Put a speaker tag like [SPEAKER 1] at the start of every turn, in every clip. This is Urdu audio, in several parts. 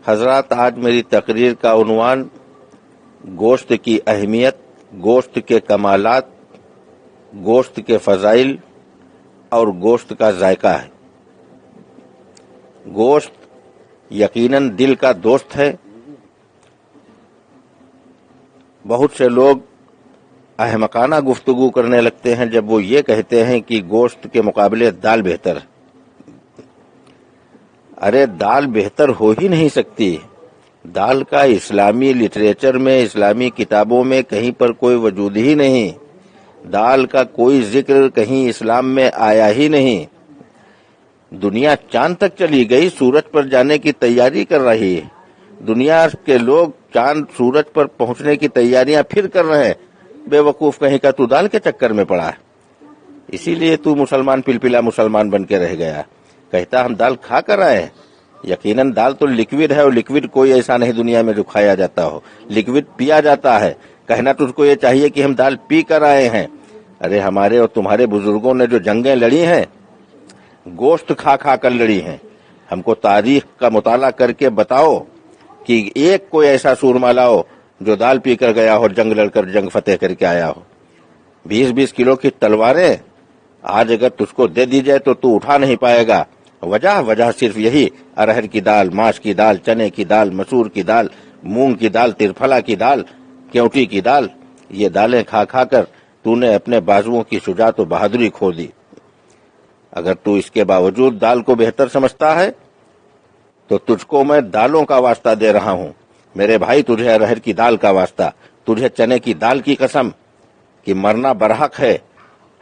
[SPEAKER 1] حضرات، آج میری تقریر کا عنوان گوشت کی اہمیت، گوشت کے کمالات، گوشت کے فضائل اور گوشت کا ذائقہ ہے۔ گوشت یقیناً دل کا دوست ہے۔ بہت سے لوگ احمقانہ گفتگو کرنے لگتے ہیں جب وہ یہ کہتے ہیں کہ گوشت کے مقابلے دال بہتر ہے۔ ارے دال بہتر ہو ہی نہیں سکتی۔ دال کا اسلامی لٹریچر میں، اسلامی کتابوں میں کہیں پر کوئی وجود ہی نہیں۔ دال کا کوئی ذکر کہیں اسلام میں آیا ہی نہیں۔ دنیا چاند تک چلی گئی، سورج پر جانے کی تیاری کر رہی ہے۔ دنیا کے لوگ چاند سورج پر پہنچنے کی تیاریاں پھر کر رہے ہیں۔ بے وقوف کہیں کا تو دال کے چکر میں پڑا ہے، اسی لیے تو مسلمان پلپلا مسلمان بن کے رہ گیا۔ کہتا ہم دال کھا کر آئے ہیں۔ یقیناً دال تو لکوڈ ہے، اور لکوڈ کوئی ایسا نہیں دنیا میں جو کھایا جاتا ہو، لکوڈ پیا جاتا ہے۔ کہنا تجھ کو یہ چاہیے کہ ہم دال پی کر آئے ہیں۔ ارے ہمارے اور تمہارے بزرگوں نے جو جنگیں لڑی ہیں، گوشت کھا کھا کر لڑی ہیں۔ ہم کو تاریخ کا مطالعہ کر کے بتاؤ کہ ایک کوئی ایسا سورما لاؤ جو دال پی کر گیا ہو، جنگ لڑ کر جنگ فتح کر کے آیا ہو۔ 20-20 کلو کی تلواریں آج اگر تجھ کو دے دی جائے تو اٹھا نہیں پائے گا۔ وجہ صرف یہی، ارہر کی دال، ماش کی دال، چنے کی دال، مسور کی دال، مونگ کی دال، ترفلا کی دال، کیوٹی کی دال، یہ دالیں کھا کھا کر تو نے اپنے بازوؤں کی شجاعت و بہادری کھو دی۔ اگر تو اس کے باوجود دال کو بہتر سمجھتا ہے تو تجھ کو میں دالوں کا واسطہ دے رہا ہوں۔ میرے بھائی، تجھے ارہر کی دال کا واسطہ، تجھے چنے کی دال کی قسم کہ مرنا برحق ہے۔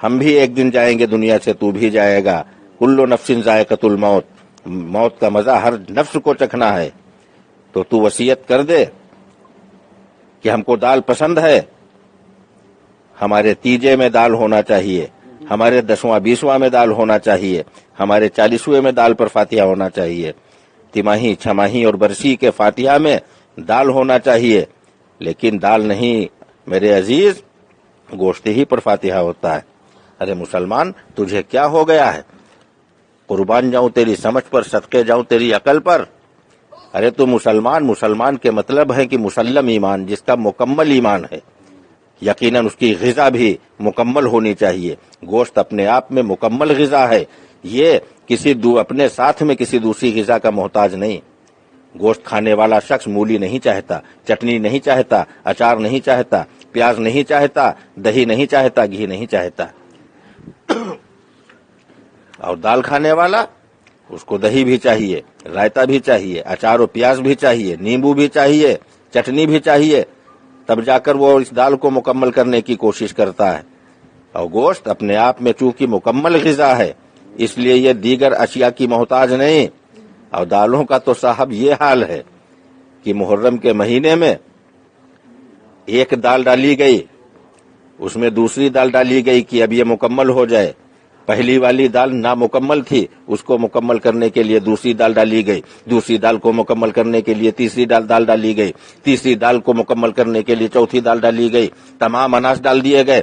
[SPEAKER 1] ہم بھی ایک دن جائیں گے دنیا سے، تو بھی جائے گا۔ کل نفس ذائقۃ الموت، موت کا مزہ ہر نفس کو چکھنا ہے۔ تو وصیت کر دے کہ ہم کو دال پسند ہے، ہمارے تیجے میں دال ہونا چاہیے، ہمارے 10واں 20واں میں دال ہونا چاہیے، ہمارے 40ویں میں دال پر فاتحہ ہونا چاہیے، تماہی، چھماہی اور برسی کے فاتحہ میں دال ہونا چاہیے۔ لیکن دال نہیں میرے عزیز، گوشت ہی پر فاتحہ ہوتا ہے۔ ارے مسلمان، تجھے کیا ہو گیا ہے؟ قربان جاؤں تیری سمجھ پر، صدقے جاؤں تیری عقل پر۔ ارے تو مسلمان کے مطلب ہے کہ مسلم ایمان، جس کا مکمل ایمان ہے۔ یقیناً اس کی غذا بھی مکمل ہونی چاہیے۔ گوشت اپنے آپ میں مکمل غذا ہے، یہ اپنے ساتھ میں کسی دوسری غذا کا محتاج نہیں۔ گوشت کھانے والا شخص مولی نہیں چاہتا، چٹنی نہیں چاہتا، اچار نہیں چاہتا، پیاز نہیں چاہتا، دہی نہیں چاہتا، گھی نہیں چاہتا۔ اور دال کھانے والا، اس کو دہی بھی چاہیے، رائتا بھی چاہیے، اچار و پیاز بھی چاہیے، نیمبو بھی چاہیے، چٹنی بھی چاہیے، تب جا کر وہ اس دال کو مکمل کرنے کی کوشش کرتا ہے۔ اور گوشت اپنے آپ میں چونکہ مکمل غذا ہے، اس لیے یہ دیگر اشیاء کی محتاج نہیں۔ اور دالوں کا تو صاحب یہ حال ہے کہ محرم کے مہینے میں ایک دال ڈالی گئی، اس میں دوسری دال ڈالی گئی کہ اب یہ مکمل ہو جائے۔ پہلی والی دال نامکمل تھی، اس کو مکمل کرنے کے لیے دوسری دال ڈالی گئی، دوسری دال کو مکمل کرنے کے لیے تیسری دال ڈالی گئی، تیسری دال کو مکمل کرنے کے لیے چوتھی دال ڈالی گئی، تمام اناج ڈال دیے گئے،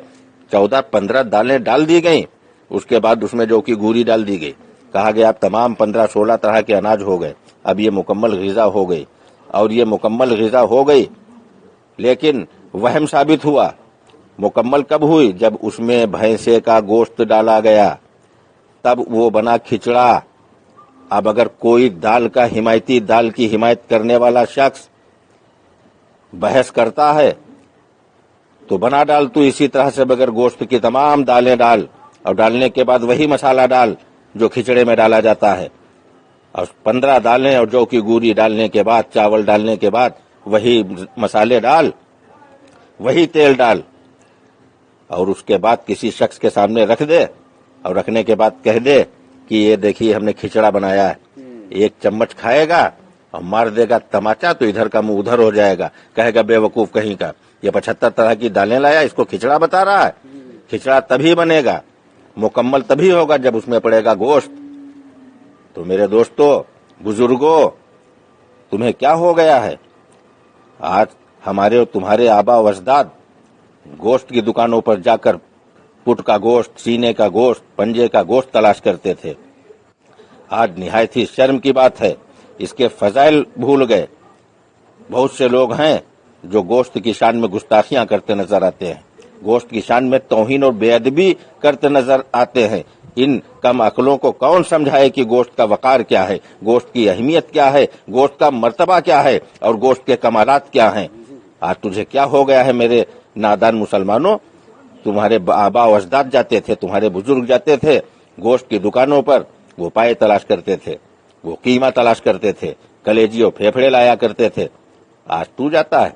[SPEAKER 1] 14-15 دالیں ڈال دی گئیں۔ اس کے بعد اس میں جو کی گوری ڈال دی گئی، کہا گیا اب تمام 15-16 طرح کے اناج ہو گئے، اب یہ مکمل غذا ہو گئی۔ اور یہ مکمل غذا ہو گئی، لیکن وہم ثابت ہوا۔ مکمل کب ہوئی؟ جب اس میں بھینسے کا گوشت ڈالا گیا، تب وہ بنا کھچڑا۔ اب اگر کوئی دال کا حمایتی، دال کی حمایت کرنے والا شخص بحث کرتا ہے تو بنا ڈال تو اسی طرح سے بغیر گوشت کی تمام دالیں ڈال، اور ڈالنے کے بعد وہی مسالہ ڈال جو کھچڑے میں ڈالا جاتا ہے، اور 15 دالیں اور جو کی گوری ڈالنے کے بعد، چاول ڈالنے کے بعد وہی مسالے ڈال، وہی تیل ڈال، اور اس کے بعد کسی شخص کے سامنے رکھ دے، اور رکھنے کے بعد کہہ دے کہ یہ دیکھیے ہم نے کھچڑا بنایا ہے۔ ایک چمچ کھائے گا اور مار دے گا تماچا تو ادھر کا منہ ادھر ہو جائے گا، کہے گا بے وقوف کہیں کا، یہ 75 طرح کی دالیں لایا، اس کو کھچڑا بتا رہا ہے۔ کھچڑا تبھی بنے گا، مکمل تبھی ہوگا جب اس میں پڑے گا گوشت۔ تو میرے دوستو، بزرگوں، تمہیں کیا ہو گیا ہے؟ آج ہمارے اور تمہارے آبا و اجداد گوشت کی دکانوں پر جا کر پٹ کا گوشت، سینے کا گوشت، پنجے کا گوشت تلاش کرتے تھے۔ آج نہایت ہی شرم کی بات ہے اس کے فضائل بھول گئے۔ بہت سے لوگ ہیں جو گوشت کی شان میں گستاخیاں کرتے نظر آتے ہیں، گوشت کی شان میں توہین اور بے ادبی کرتے نظر آتے ہیں۔ ان کم عقلوں کو کون سمجھائے کہ گوشت کا وقار کیا ہے، گوشت کی اہمیت کیا ہے، گوشت کا مرتبہ کیا ہے اور گوشت کے کمالات کیا ہیں۔ آج تجھے کیا ہو گیا ہے میرے نادان مسلمانوں؟ تمہارے آبا و اجداد جاتے تھے، تمہارے بزرگ جاتے تھے گوشت کی دکانوں پر، وہ پائے تلاش کرتے تھے، وہ قیمہ تلاش کرتے تھے، کلیجی اور پھیپھڑے لایا کرتے تھے۔ آج تو جاتا ہے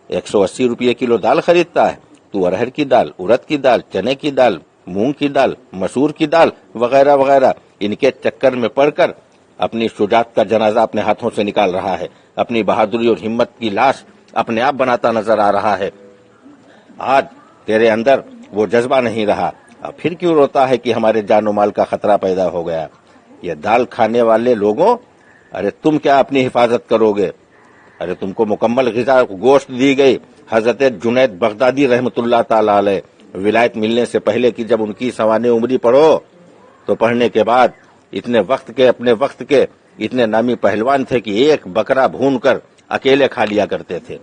[SPEAKER 1] 180 روپے کلو دال خریدتا ہے، تو ارہر کی دال، ارد کی دال، چنے کی دال، مونگ کی دال، مسور کی دال وغیرہ وغیرہ، ان کے چکر میں پڑ کر اپنی شجاعت کا جنازہ اپنے ہاتھوں سے نکال رہا ہے، اپنی بہادری اور ہمت کی لاش اپنے آپ بناتا نظر آ رہا ہے۔ آج تیرے اندر وہ جذبہ نہیں رہا، اب پھر کیوں روتا ہے کہ ہمارے جان و مال کا خطرہ پیدا ہو گیا؟ یہ دال کھانے والے لوگوں، ارے تم کیا اپنی حفاظت کرو گے؟ ارے تم کو مکمل غذا گوشت دی گئی۔ حضرت جنید بغدادی رحمت اللہ تعالی علیہ ولایت ملنے سے پہلے کی جب ان کی سوانح عمری پڑھو تو پڑھنے کے بعد اپنے وقت کے اتنے نامی پہلوان تھے کہ ایک بکرا بھون کر اکیلے کھا لیا کرتے تھے۔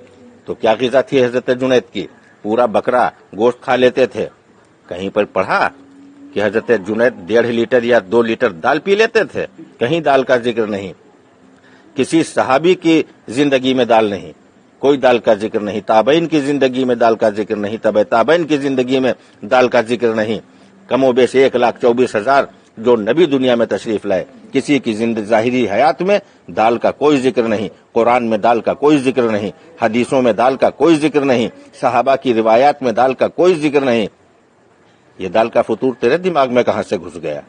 [SPEAKER 1] تو کیا غذا تھی حضرت جنید کی؟ پورا بکرا گوشت کھا لیتے تھے۔ کہیں پر پڑھا کہ حضرت جنید 1.5 لیٹر یا 2 لیٹر دال پی لیتے تھے؟ کہیں دال کا ذکر نہیں، کسی صحابی کی زندگی میں دال نہیں، کوئی دال کا ذکر نہیں، تابعین کی زندگی میں دال کا ذکر نہیں، تبع تابعین کی زندگی میں دال کا ذکر نہیں۔ کم و بیش 1,24,000 جو نبی دنیا میں تشریف لائے، کسی کی ظاہری حیات میں دال کا کوئی ذکر نہیں، قرآن میں دال کا کوئی ذکر نہیں، حدیثوں میں دال کا کوئی ذکر نہیں، صحابہ کی روایات میں دال کا کوئی ذکر نہیں۔ یہ دال کا فطور تیرے دماغ میں کہاں سے گھس گیا؟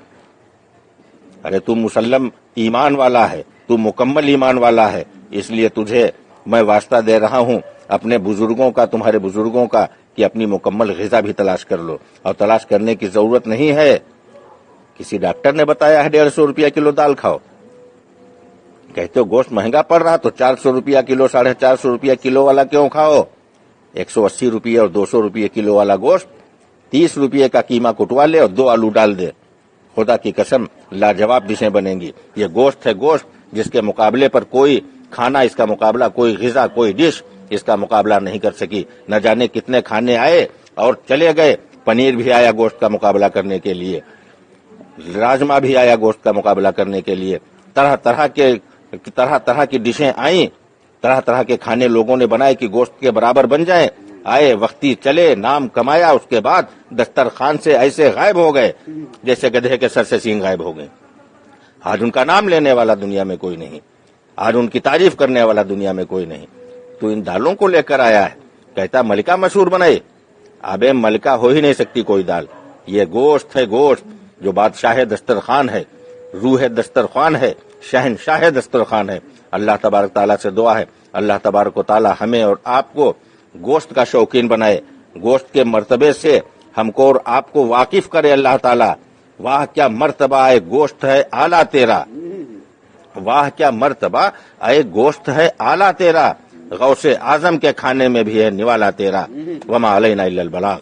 [SPEAKER 1] ارے تو مسلم ایمان والا ہے، تو مکمل ایمان والا ہے، اس لیے تجھے میں واسطہ دے رہا ہوں اپنے بزرگوں کا، تمہارے بزرگوں کا، کہ اپنی مکمل غذا بھی تلاش کر لو۔ اور تلاش کرنے کی ضرورت نہیں ہے کسی ڈاکٹر نے بتایا ہے 150 روپیہ کلو دال کھاؤ، کہتے ہو گوشت مہنگا پڑ رہا تو 400 روپیہ کلو، 450 روپیہ کلو والا کیوں کھاؤ؟ 180 روپیہ اور 200 روپیہ کلو والا گوشت 30 روپیہ کا قیمہ کٹوا لے اور 2 آلو ڈال دے، خدا کی قسم لاجواب ڈشیں بنیں گی۔ یہ گوشت ہے، گوشت جس کے مقابلے پر کوئی کھانا، اس کا مقابلہ کوئی غذا، کوئی ڈش اس کا مقابلہ نہیں کر سکی۔ نہ جانے کتنے کھانے آئے اور چلے گئے، پنیر بھی آیا گوشت کا مقابلہ کرنے کے لیے، راجما بھی آیا گوشت کا مقابلہ کرنے کے لیے، طرح طرح کی ڈشیں آئیں، طرح طرح کے کھانے لوگوں نے بنائے کہ گوشت کے برابر بن جائیں، آئے وقتی چلے، نام کمایا، اس کے بعد دسترخوان سے ایسے غائب ہو گئے جیسے گدھے کے سر سے سینگ غائب ہو گئے۔ آج ان کا نام لینے والا دنیا میں کوئی نہیں، آج ان کی تعریف کرنے والا دنیا میں کوئی نہیں۔ تو ان دالوں کو لے کر آیا ہے، کہتا ملکہ مشہور بنائے، ابے ملکہ ہو ہی نہیں سکتی کوئی دال۔ یہ گوشت ہے، گوشت جو بادشاہ دسترخوان ہے، روح دسترخوان ہے، شہنشاہ دسترخوان ہے۔ اللہ تبارک تعالیٰ سے دعا ہے اللہ تبارک و تعالیٰ ہمیں اور آپ کو گوشت کا شوقین بنائے، گوشت کے مرتبے سے ہم کو اور آپ کو واقف کرے اللہ تعالیٰ۔ واہ کیا مرتبہ ہے گوشت ہے اعلیٰ تیرا، واہ کیا مرتبہ اے گوشت ہے اعلیٰ تیرا، غوث اعظم کے کھانے میں بھی ہے نوالا تیرا۔ وما علینا الا البلاغ۔